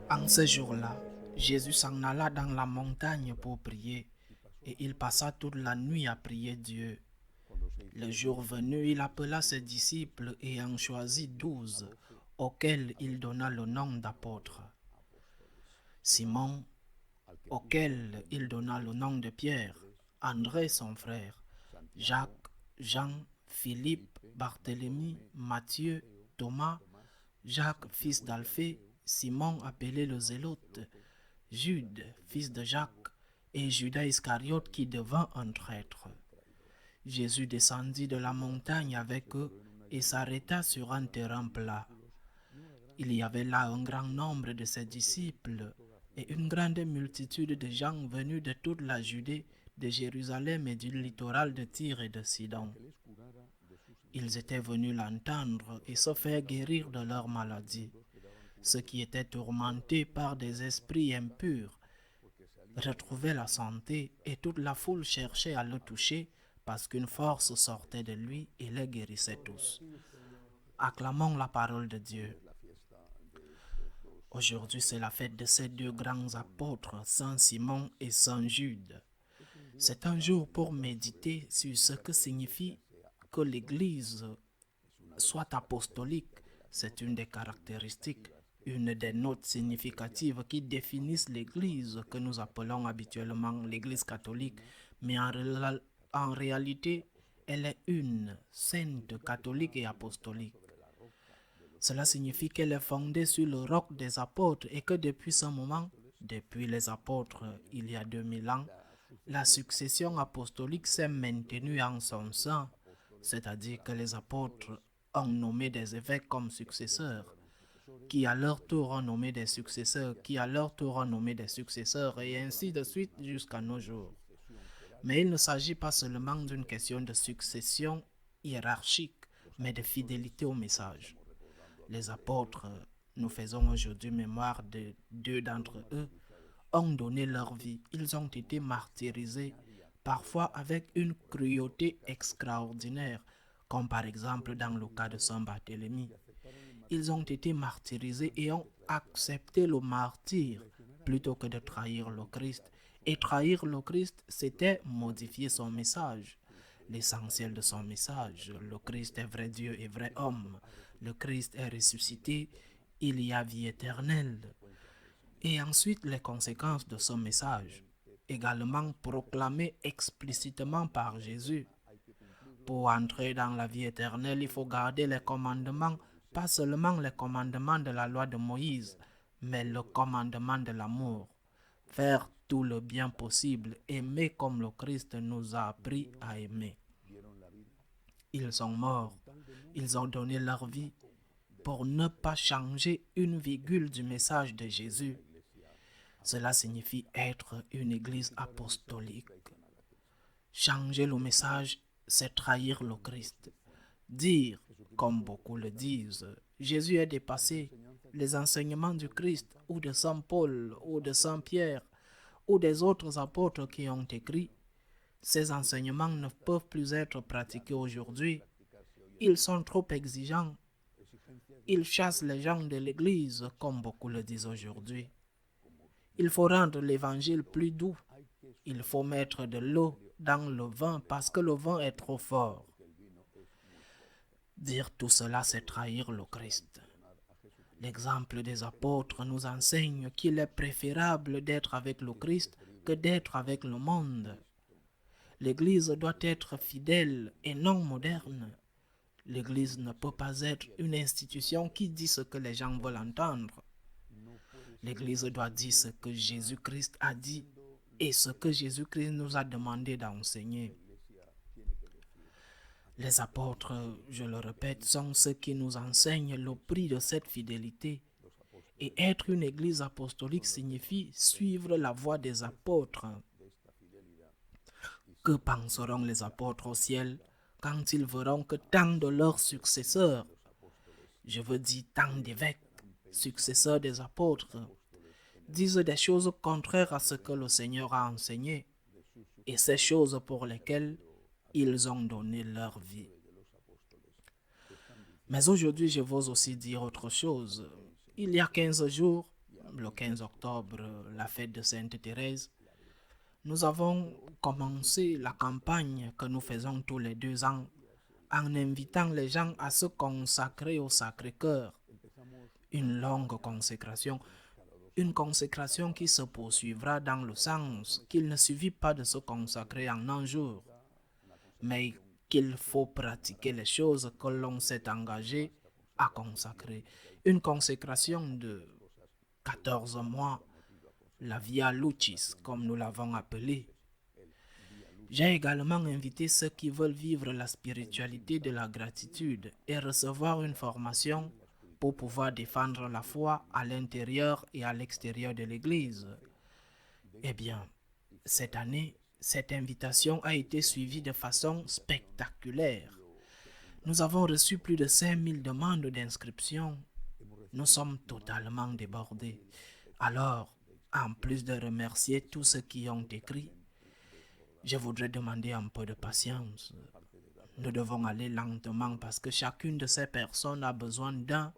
En ce jour-là, Jésus s'en alla dans la montagne pour prier, et il passa toute la nuit à prier Dieu. Le jour venu, il appela ses disciples et en choisit 12, auxquels il donna le nom d'apôtres. Simon, auquel il donna le nom de Pierre, André son frère, Jacques, Jean, Philippe, Barthélemy, Matthieu, Thomas, Jacques, fils d'Alphée, Simon appelé le Zélote, Jude, fils de Jacques, et Judas Iscariote qui devint un traître. Jésus descendit de la montagne avec eux et s'arrêta sur un terrain plat. Il y avait là un grand nombre de ses disciples et une grande multitude de gens venus de toute la Judée, de Jérusalem et du littoral de Tyr et de Sidon. Ils étaient venus l'entendre et se faire guérir de leur maladie. Ceux qui étaient tourmentés par des esprits impurs retrouvaient la santé et toute la foule cherchait à le toucher parce qu'une force sortait de lui et les guérissait tous. Acclamons la parole de Dieu. Aujourd'hui, c'est la fête de ces deux grands apôtres, Saint Simon et Saint Jude. C'est un jour pour méditer sur ce que signifie que l'Église soit apostolique. C'est une des caractéristiques, une des notes significatives qui définissent l'Église que nous appelons habituellement l'Église catholique, mais en réalité, elle est une, sainte, catholique et apostolique. Cela signifie qu'elle est fondée sur le roc des apôtres et que depuis ce moment, depuis les apôtres il y a 2000 ans, la succession apostolique s'est maintenue en son sein, c'est-à-dire que les apôtres ont nommé des évêques comme successeurs, qui à leur tour ont nommé des successeurs, qui à leur tour ont nommé des successeurs, et ainsi de suite jusqu'à nos jours. Mais il ne s'agit pas seulement d'une question de succession hiérarchique, mais de fidélité au message. Les apôtres, nous faisons aujourd'hui mémoire de deux d'entre eux, ont donné leur vie. Ils ont été martyrisés, parfois avec une cruauté extraordinaire, comme par exemple dans le cas de Saint Barthélemy. Ils ont été martyrisés et ont accepté le martyre plutôt que de trahir le Christ. Et trahir le Christ, c'était modifier son message. L'essentiel de son message, le Christ est vrai Dieu et vrai homme. Le Christ est ressuscité, il y a vie éternelle. Et ensuite, les conséquences de ce message, également proclamées explicitement par Jésus. Pour entrer dans la vie éternelle, il faut garder les commandements, pas seulement les commandements de la loi de Moïse, mais le commandement de l'amour. Faire tout le bien possible, aimer comme le Christ nous a appris à aimer. Ils sont morts, ils ont donné leur vie pour ne pas changer une virgule du message de Jésus. Cela signifie être une église apostolique. Changer le message, c'est trahir le Christ. Dire, comme beaucoup le disent, Jésus est dépassé, les enseignements du Christ ou de Saint Paul ou de Saint Pierre ou des autres apôtres qui ont écrit, ces enseignements ne peuvent plus être pratiqués aujourd'hui. Ils sont trop exigeants. Ils chassent les gens de l'Église, comme beaucoup le disent aujourd'hui. Il faut rendre l'Évangile plus doux. Il faut mettre de l'eau dans le vin parce que le vin est trop fort. Dire tout cela, c'est trahir le Christ. L'exemple des apôtres nous enseigne qu'il est préférable d'être avec le Christ que d'être avec le monde. L'Église doit être fidèle et non moderne. L'Église ne peut pas être une institution qui dit ce que les gens veulent entendre. L'Église doit dire ce que Jésus-Christ a dit et ce que Jésus-Christ nous a demandé d'enseigner. Les apôtres, je le répète, sont ceux qui nous enseignent le prix de cette fidélité. Et être une église apostolique signifie suivre la voie des apôtres. Que penseront les apôtres au ciel quand ils verront que tant de leurs successeurs, je veux dire tant d'évêques, successeurs des apôtres, disent des choses contraires à ce que le Seigneur a enseigné et ces choses pour lesquelles ils ont donné leur vie. Mais aujourd'hui, je veux aussi dire autre chose. Il y a 15 jours, le 15 octobre, la fête de Sainte Thérèse, nous avons commencé la campagne que nous faisons tous les 2 ans en invitant les gens à se consacrer au Sacré-Cœur. Une longue consécration, une consécration qui se poursuivra dans le sens qu'il ne suffit pas de se consacrer en un jour, mais qu'il faut pratiquer les choses que l'on s'est engagé à consacrer. Une consécration de 14 mois, la Via Lucis, comme nous l'avons appelée. J'ai également invité ceux qui veulent vivre la spiritualité de la gratitude et recevoir une formation pour pouvoir défendre la foi à l'intérieur et à l'extérieur de l'Église. Eh bien, cette année, cette invitation a été suivie de façon spectaculaire. Nous avons reçu plus de 5000 demandes d'inscription. Nous sommes totalement débordés. Alors, en plus de remercier tous ceux qui ont écrit, je voudrais demander un peu de patience. Nous devons aller lentement parce que chacune de ces personnes a besoin d'un,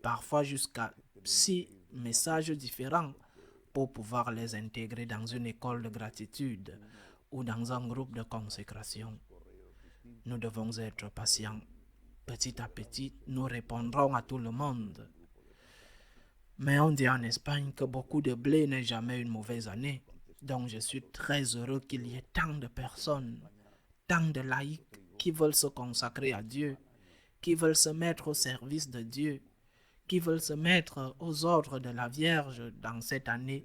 parfois jusqu'à 6 messages différents pour pouvoir les intégrer dans une école de gratitude ou dans un groupe de consécration. Nous devons être patients. Petit à petit, nous répondrons à tout le monde. Mais on dit en Espagne que beaucoup de blé n'est jamais une mauvaise année. Donc je suis très heureux qu'il y ait tant de personnes, tant de laïcs qui veulent se consacrer à Dieu, qui veulent se mettre au service de Dieu, qui veulent se mettre aux ordres de la Vierge dans cette année,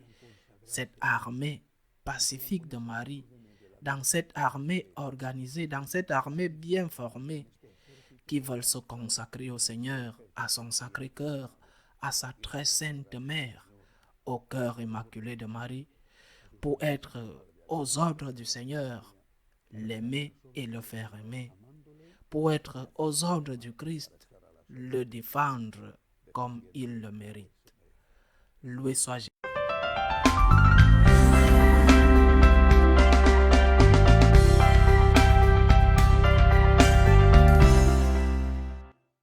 cette armée pacifique de Marie, dans cette armée organisée, dans cette armée bien formée, qui veulent se consacrer au Seigneur, à son Sacré-Cœur, à sa très sainte mère, au cœur immaculé de Marie, pour être aux ordres du Seigneur, l'aimer et le faire aimer, pour être aux ordres du Christ, le défendre comme il le mérite. Loué soit Jésus.